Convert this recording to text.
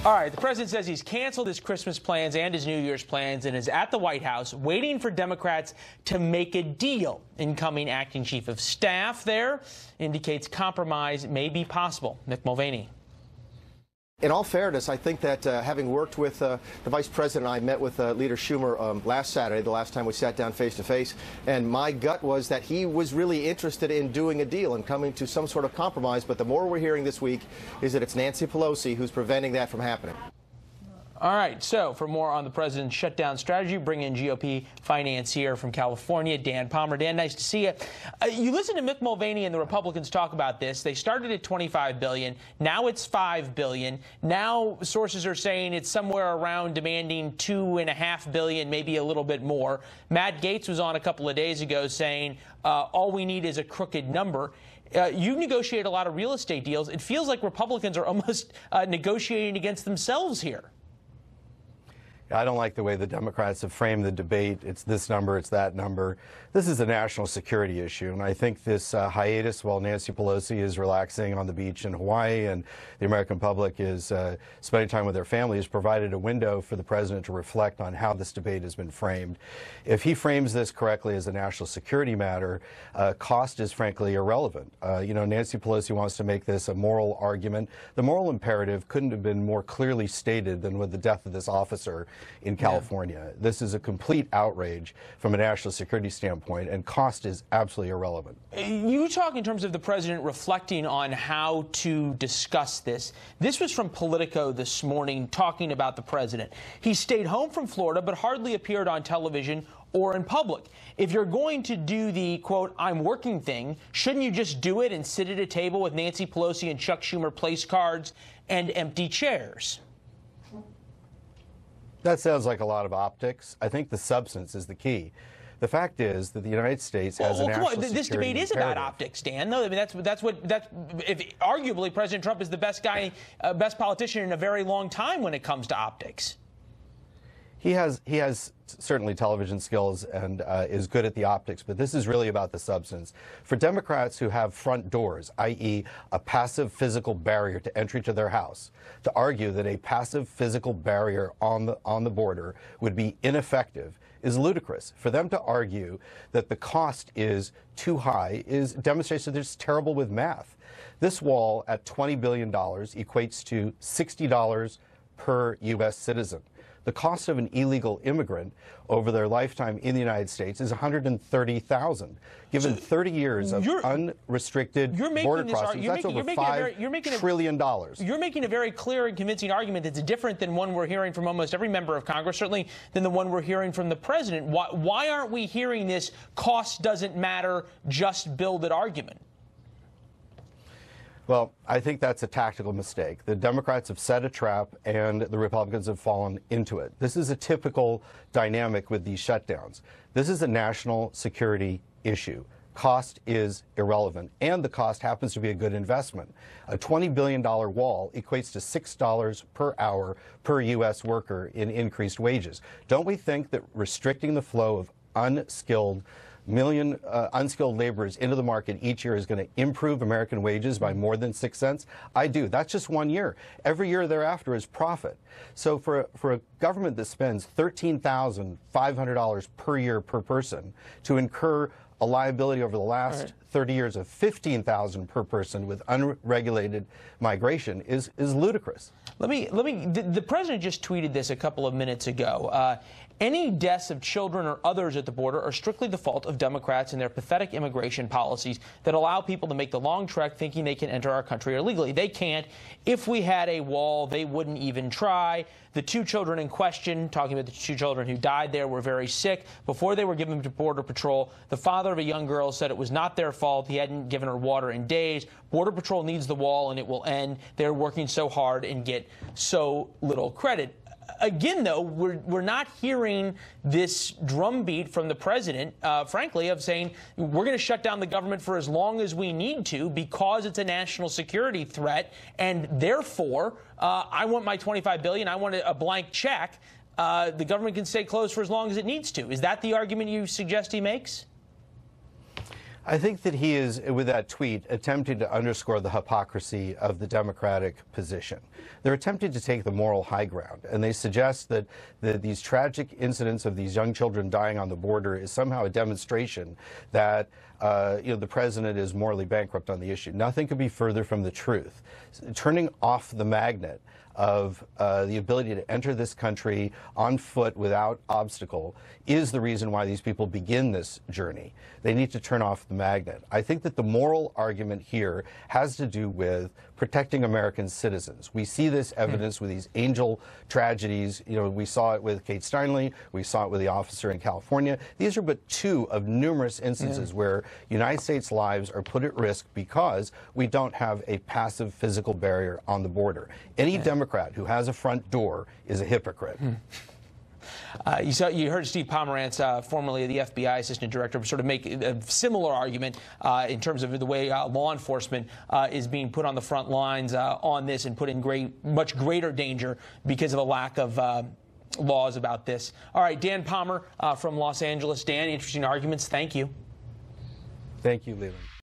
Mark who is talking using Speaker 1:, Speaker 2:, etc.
Speaker 1: All right, the president says he's canceled his Christmas plans and his New Year's plans and is at the White House waiting for Democrats to make a deal. Incoming acting chief of staff there indicates compromise may be possible. Mick Mulvaney.
Speaker 2: In all fairness, I think that having worked with the vice president, I met with Leader Schumer last Saturday, the last time we sat down face to face, and my gut was that he was really interested in doing a deal and coming to some sort of compromise. But the more we're hearing this week is that it's Nancy Pelosi who's preventing that from happening.
Speaker 1: All right, so for more on the president's shutdown strategy, bring in GOP financier from California, Dan Palmer. Dan, nice to see you. You listen to Mick Mulvaney and the Republicans talk about this. They started at $25 billion. Now it's $5 billion. Now sources are saying it's somewhere around demanding $2.5 billion, maybe a little bit more. Matt Gaetz was on a couple of days ago saying all we need is a crooked number. You've negotiated a lot of real estate deals. It feels like Republicans are almost negotiating against themselves here.
Speaker 3: I don't like the way the Democrats have framed the debate. It's this number, it's that number. This is a national security issue, and I think this hiatus while Nancy Pelosi is relaxing on the beach in Hawaii and the American public is spending time with their families provided a window for the president to reflect on how this debate has been framed. If he frames this correctly as a national security matter, cost is frankly irrelevant. You know, Nancy Pelosi wants to make this a moral argument. The moral imperative couldn't have been more clearly stated than with the death of this officer in California. Yeah. This is a complete outrage from a national security standpoint, and cost is absolutely irrelevant.
Speaker 1: You talk in terms of the president reflecting on how to discuss this. This was from Politico this morning talking about the president. He stayed home from Florida but hardly appeared on television or in public. If you're going to do the, quote, I'm working thing, shouldn't you just do it and sit at a table with Nancy Pelosi and Chuck Schumer place cards and empty chairs?
Speaker 3: That sounds like a lot of optics. I think the substance is the key. The fact is that the United States has a national security
Speaker 1: This debate is
Speaker 3: imperative.
Speaker 1: about optics, Dan. No, I mean that's if arguably President Trump is the best guy, best politician in a very long time when it comes to optics.
Speaker 3: He has certainly television skills and is good at the optics, but this is really about the substance. For Democrats who have front doors, i.e. a passive physical barrier to entry to their house, to argue that a passive physical barrier on the border would be ineffective is ludicrous. For them to argue that the cost is too high demonstrates that they're just terrible with math. This wall at $20 billion equates to $60 per U.S. citizen. The cost of an illegal immigrant over their lifetime in the United States is $130,000. Given 30 years of unrestricted border crossings, that's over $5 trillion.
Speaker 1: You're making a very clear and convincing argument that's different than one we're hearing from almost every member of Congress, certainly than the one we're hearing from the president. Why aren't we hearing this cost doesn't matter, just build it argument?
Speaker 3: Well, I think that's a tactical mistake. The Democrats have set a trap, and the Republicans have fallen into it. This is a typical dynamic with these shutdowns. This is a national security issue. Cost is irrelevant, and the cost happens to be a good investment. A $20 billion wall equates to $6 per hour per U.S. worker in increased wages. Don't we think that restricting the flow of unskilled laborers into the market each year is going to improve American wages by more than 6 cents? I do. That's just 1 year. Every year thereafter is profit. So for a government that spends $13,500 per year per person to incur a liability over the last 30 years of $15,000 per person with unregulated migration is ludicrous.
Speaker 1: The president just tweeted this a couple of minutes ago. Any deaths of children or others at the border are strictly the fault of Democrats and their pathetic immigration policies that allow people to make the long trek thinking they can enter our country illegally. They can't. If we had a wall, they wouldn't even try. The two children in question, talking about the two children who died there, were very sick. Before they were given to Border Patrol, the father of a young girl said it was not their fault. He hadn't given her water in days. Border Patrol needs the wall, and it will end. They're working so hard and get so little credit. Again, though, we're not hearing this drumbeat from the president, frankly, of saying we're going to shut down the government for as long as we need to because it's a national security threat, and therefore, I want my $25 billion. I want a blank check. The government can stay closed for as long as it needs to. Is that the argument you suggest he makes?
Speaker 3: I think that he is, with that tweet, attempting to underscore the hypocrisy of the Democratic position. They're attempting to take the moral high ground, and they suggest that these tragic incidents of these young children dying on the border is somehow a demonstration that the president is morally bankrupt on the issue. Nothing could be further from the truth. Turning off the magnet of the ability to enter this country on foot without obstacle is the reason why these people begin this journey. They need to turn off the magnet. I think that the moral argument here has to do with protecting American citizens. We see this evidence with these angel tragedies. We saw it with Kate Steinle. We saw it with the officer in California. These are but two of numerous instances where United States lives are put at risk because we don't have a passive physical barrier on the border. Any Democrat who has a front door is a hypocrite.
Speaker 1: You heard Steve Pomerantz, formerly the FBI Assistant Director, sort of make a similar argument in terms of the way law enforcement is being put on the front lines on this and put in much greater danger because of a lack of laws about this. All right, Dan Palmer from Los Angeles. Dan, interesting arguments. Thank you.
Speaker 3: Thank you, Leland.